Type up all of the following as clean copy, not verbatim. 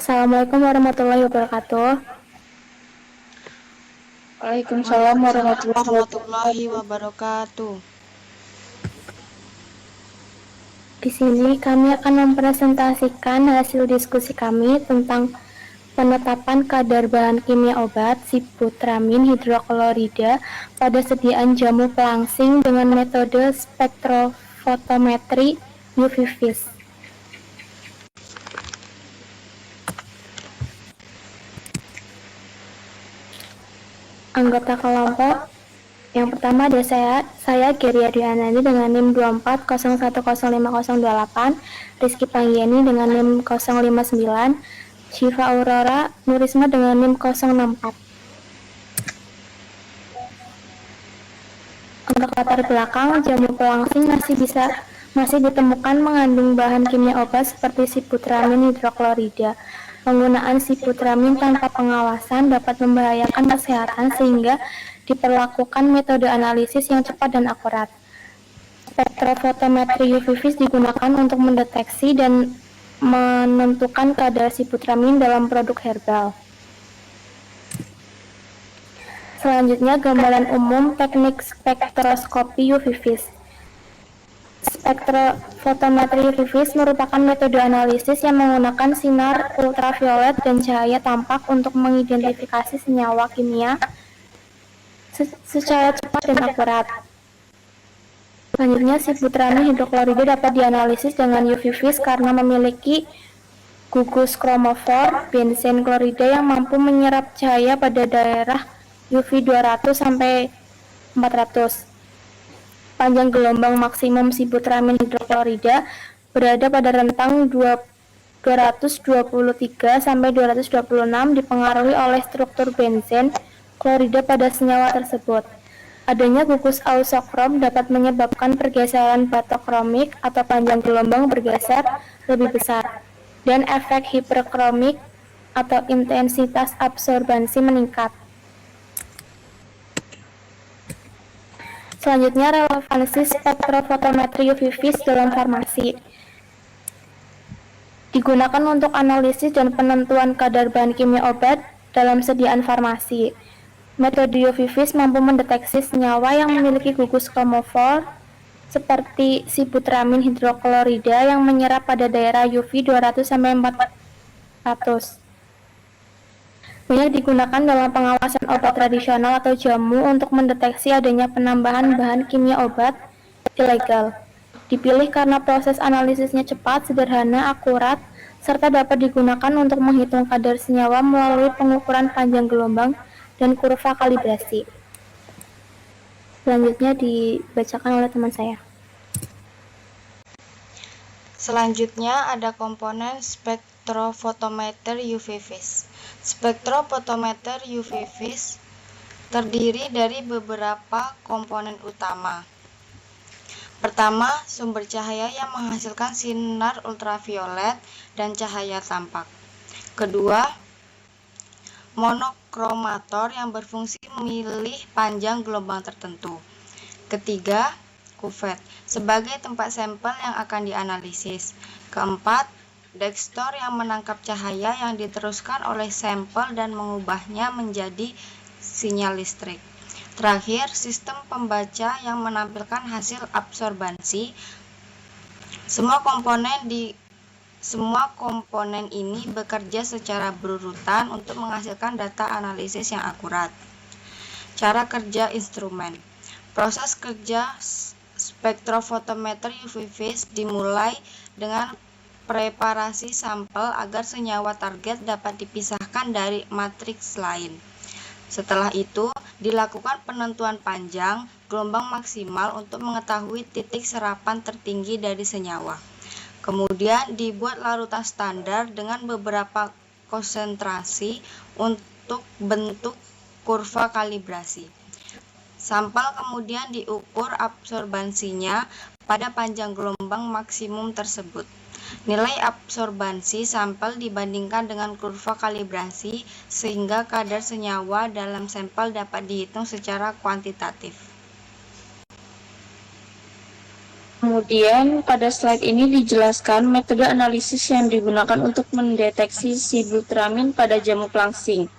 Assalamualaikum warahmatullahi wabarakatuh. Waalaikumsalam warahmatullahi warahmatullahi wabarakatuh. wabarakatuh. Di sini kami akan mempresentasikan hasil diskusi kami tentang penetapan kadar bahan kimia obat sibutramin hidroklorida pada sediaan jamu pelangsing dengan metode spektrofotometri UV-Vis. Anggota kelompok yang pertama ada saya Geri Adrianani dengan NIM 24010508, Rizky Panggiani dengan NIM 059, Syifa Aurora Nurisma dengan NIM 064. Untuk latar belakang, jamu pelangsing masih ditemukan mengandung bahan kimia obat seperti sibutramin hidroklorida. Penggunaan sibutramin tanpa pengawasan dapat membahayakan kesehatan sehingga diperlakukan metode analisis yang cepat dan akurat. Spektrofotometri UV-Vis digunakan untuk mendeteksi dan menentukan kadar sibutramin dalam produk herbal. Selanjutnya, gambaran umum teknik spektroskopi UV-Vis. Spektrofotometri UV-Vis merupakan metode analisis yang menggunakan sinar ultraviolet dan cahaya tampak untuk mengidentifikasi senyawa kimia secara cepat dan akurat. Selanjutnya, sibutramin hidroklorida dapat dianalisis dengan UV-Vis karena memiliki gugus kromofor benzen klorida yang mampu menyerap cahaya pada daerah UV 200 sampai 400. Panjang gelombang maksimum sibutramin hidroklorida berada pada rentang 223 sampai 226 dipengaruhi oleh struktur benzen klorida pada senyawa tersebut. Adanya gugus ausokrom dapat menyebabkan pergeseran batokromik atau panjang gelombang bergeser lebih besar dan efek hiperkromik atau intensitas absorbansi meningkat. Selanjutnya, relevansi spektrofotometri UV-Vis dalam farmasi. Digunakan untuk analisis dan penentuan kadar bahan kimia obat dalam sediaan farmasi. Metode UV-Vis mampu mendeteksi senyawa yang memiliki gugus kromofor seperti sibutramin hidroklorida yang menyerap pada daerah UV 200 sampai 400. Banyak digunakan dalam pengawasan obat tradisional atau jamu untuk mendeteksi adanya penambahan bahan kimia obat ilegal. Dipilih karena proses analisisnya cepat, sederhana, akurat, serta dapat digunakan untuk menghitung kadar senyawa melalui pengukuran panjang gelombang dan kurva kalibrasi. Selanjutnya dibacakan oleh teman saya. Selanjutnya ada komponen spektrofotometer UV-Vis. Spektrofotometer UV-Vis terdiri dari beberapa komponen utama. Pertama, sumber cahaya yang menghasilkan sinar ultraviolet dan cahaya tampak. Kedua, monokromator yang berfungsi memilih panjang gelombang tertentu. Ketiga, kuvet sebagai tempat sampel yang akan dianalisis. Keempat, dekstor yang menangkap cahaya yang diteruskan oleh sampel dan mengubahnya menjadi sinyal listrik. Terakhir, sistem pembaca yang menampilkan hasil absorbansi. Semua komponen ini bekerja secara berurutan untuk menghasilkan data analisis yang akurat. Cara kerja instrumen. Proses kerja spektrofotometer UV-Vis dimulai dengan preparasi sampel agar senyawa target dapat dipisahkan dari matriks lain. Setelah itu, dilakukan penentuan panjang gelombang maksimal untuk mengetahui titik serapan tertinggi dari senyawa. Kemudian dibuat larutan standar dengan beberapa konsentrasi untuk bentuk kurva kalibrasi. Sampel kemudian diukur absorbansinya pada panjang gelombang maksimum tersebut. Nilai absorbansi sampel dibandingkan dengan kurva kalibrasi sehingga kadar senyawa dalam sampel dapat dihitung secara kuantitatif. Kemudian pada slide ini dijelaskan metode analisis yang digunakan untuk mendeteksi sibutramine pada jamu pelangsing.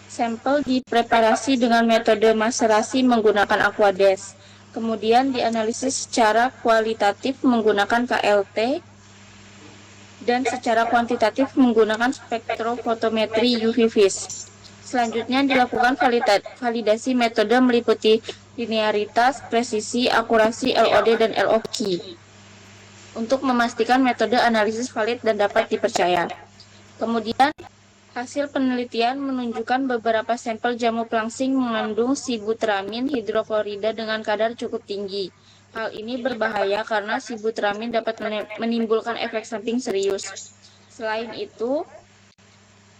Sampel dipreparasi dengan metode maserasi menggunakan Aquades. Kemudian dianalisis secara kualitatif menggunakan KLT dan secara kuantitatif menggunakan spektrofotometri UV-Vis. Selanjutnya dilakukan validasi metode meliputi linearitas, presisi, akurasi, LOD, dan LOQ untuk memastikan metode analisis valid dan dapat dipercaya. Kemudian, hasil penelitian menunjukkan beberapa sampel jamu pelangsing mengandung sibutramine hidroklorida dengan kadar cukup tinggi. Hal ini berbahaya karena sibutramine dapat menimbulkan efek samping serius. Selain itu,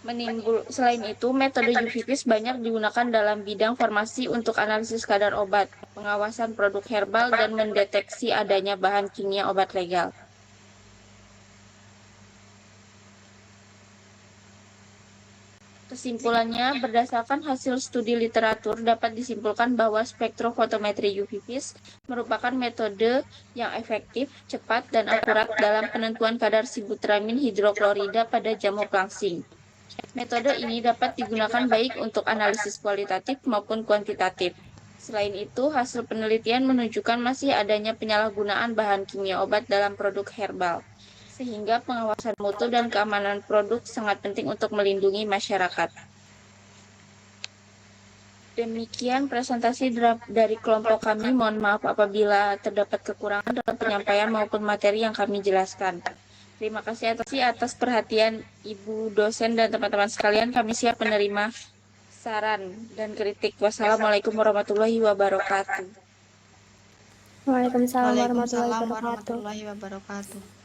metode UV-Vis banyak digunakan dalam bidang farmasi untuk analisis kadar obat, pengawasan produk herbal, dan mendeteksi adanya bahan kimia obat legal. Kesimpulannya, berdasarkan hasil studi literatur, dapat disimpulkan bahwa spektrofotometri UV-Vis merupakan metode yang efektif, cepat, dan akurat dalam penentuan kadar sibutramine hidroklorida pada jamu pelangsing. Metode ini dapat digunakan baik untuk analisis kualitatif maupun kuantitatif. Selain itu, hasil penelitian menunjukkan masih adanya penyalahgunaan bahan kimia obat dalam produk herbal, sehingga pengawasan mutu dan keamanan produk sangat penting untuk melindungi masyarakat. Demikian presentasi dari kelompok kami. Mohon maaf apabila terdapat kekurangan dalam penyampaian maupun materi yang kami jelaskan. Terima kasih atas perhatian Ibu dosen dan teman-teman sekalian. Kami siap menerima saran dan kritik. Wassalamualaikum warahmatullahi wabarakatuh. Waalaikumsalam Waalaikumsalam warahmatullahi wabarakatuh. warahmatullahi wabarakatuh.